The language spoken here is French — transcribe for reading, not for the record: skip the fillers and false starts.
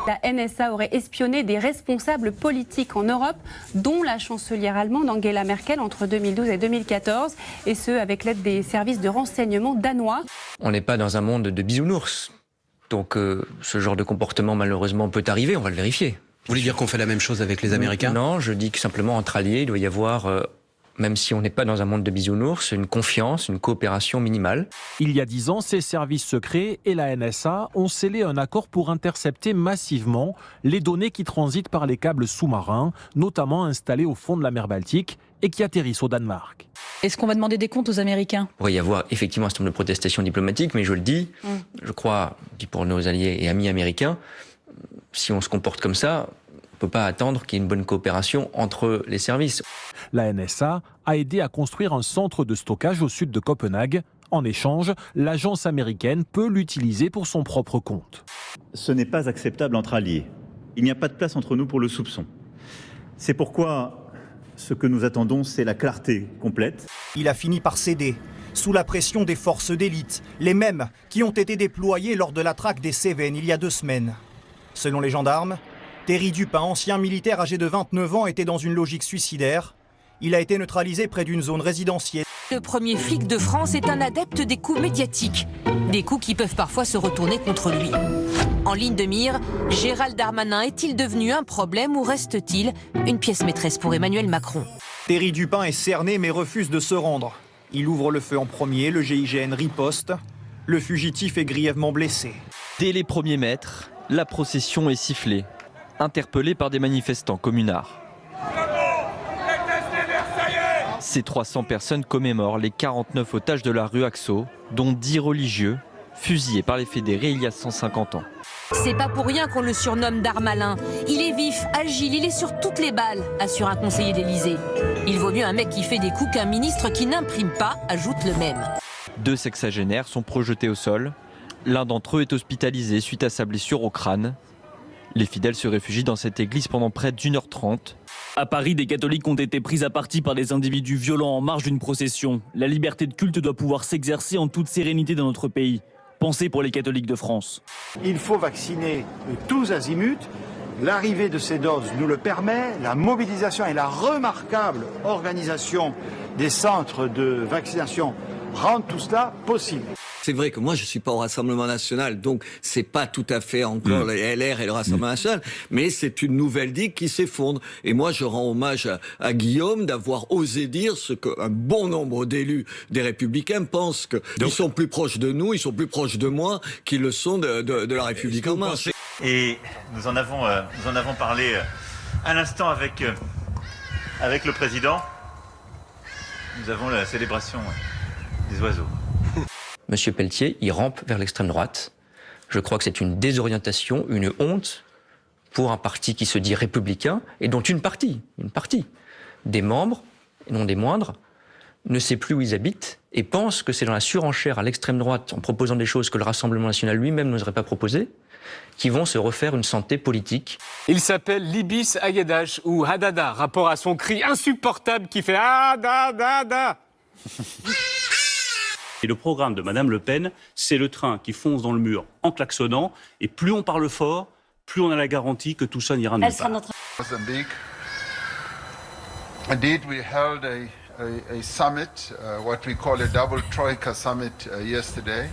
La NSA aurait espionné des responsables politiques en Europe, dont la chancelière allemande Angela Merkel entre 2012 et 2014, et ce avec l'aide des services de renseignement danois. On n'est pas dans un monde de bisounours, donc ce genre de comportement malheureusement peut arriver, on va le vérifier. Vous voulez dire qu'on fait la même chose avec les Américains ? Non, je dis que simplement entre alliés, il doit y avoir, même si on n'est pas dans un monde de bisounours, une confiance, une coopération minimale. Il y a 10 ans, ces services secrets et la NSA ont scellé un accord pour intercepter massivement les données qui transitent par les câbles sous-marins, notamment installés au fond de la mer Baltique et qui atterrissent au Danemark. Est-ce qu'on va demander des comptes aux Américains ? Il pourrait y avoir effectivement un certain nombre de protestations diplomatiques, mais je le dis, je crois, pour nos alliés et amis américains, si on se comporte comme ça, on ne peut pas attendre qu'il y ait une bonne coopération entre les services. La NSA a aidé à construire un centre de stockage au sud de Copenhague. En échange, l'agence américaine peut l'utiliser pour son propre compte. Ce n'est pas acceptable entre alliés. Il n'y a pas de place entre nous pour le soupçon. C'est pourquoi ce que nous attendons, c'est la clarté complète. Il a fini par céder, sous la pression des forces d'élite, les mêmes qui ont été déployées lors de la traque des Cévennes il y a 2 semaines. Selon les gendarmes, Terry Dupin, ancien militaire âgé de 29 ans, était dans une logique suicidaire. Il a été neutralisé près d'une zone résidentielle. Le premier flic de France est un adepte des coups médiatiques. Des coups qui peuvent parfois se retourner contre lui. En ligne de mire, Gérald Darmanin est-il devenu un problème ou reste-t-il une pièce maîtresse pour Emmanuel Macron ? Terry Dupin est cerné mais refuse de se rendre. Il ouvre le feu en premier, le GIGN riposte. Le fugitif est grièvement blessé. Dès les premiers mètres, la procession est sifflée, interpellée par des manifestants communards. Ces 300 personnes commémorent les 49 otages de la rue Axo, dont 10 religieux, fusillés par les fédérés il y a 150 ans. C'est pas pour rien qu'on le surnomme Darmalin. Il est vif, agile, il est sur toutes les balles, assure un conseiller d'Élysée. Il vaut mieux un mec qui fait des coups qu'un ministre qui n'imprime pas, ajoute le même. 2 sexagénaires sont projetés au sol. L'un d'entre eux est hospitalisé suite à sa blessure au crâne. Les fidèles se réfugient dans cette église pendant près d'1h30. À Paris, des catholiques ont été pris à partie par des individus violents en marge d'une procession. La liberté de culte doit pouvoir s'exercer en toute sérénité dans notre pays. Pensez pour les catholiques de France. Il faut vacciner tous azimuts. L'arrivée de ces doses nous le permet. La mobilisation et la remarquable organisation des centres de vaccination rendent tout cela possible. C'est vrai que moi je suis pas au Rassemblement National, donc c'est pas tout à fait encore les LR et le Rassemblement National, mais c'est une nouvelle digue qui s'effondre. Et moi je rends hommage à Guillaume d'avoir osé dire ce qu'un bon nombre d'élus des Républicains pensent qu'ils sont plus proches de nous, ils sont plus proches de moi qu'ils le sont de la République en marche. Et nous en avons parlé à l'instant avec le président. Nous avons la célébration des oiseaux. Monsieur Pelletier, il rampe vers l'extrême droite. Je crois que c'est une désorientation, une honte pour un parti qui se dit républicain et dont une partie des membres, et non des moindres, ne sait plus où ils habitent et pense que c'est dans la surenchère à l'extrême droite, en proposant des choses que le Rassemblement national lui-même n'oserait pas proposer, qui vont se refaire une santé politique. Il s'appelle l'Ibis Aguedash ou Hadada, rapport à son cri insupportable qui fait Hadada. Et le programme de Madame Le Pen, c'est le train qui fonce dans le mur en klaxonnant. Et plus on parle fort, plus on a la garantie que tout ça n'ira nulle part. Mozambique. Indeed, we held a summit, what we call a double troika summit yesterday.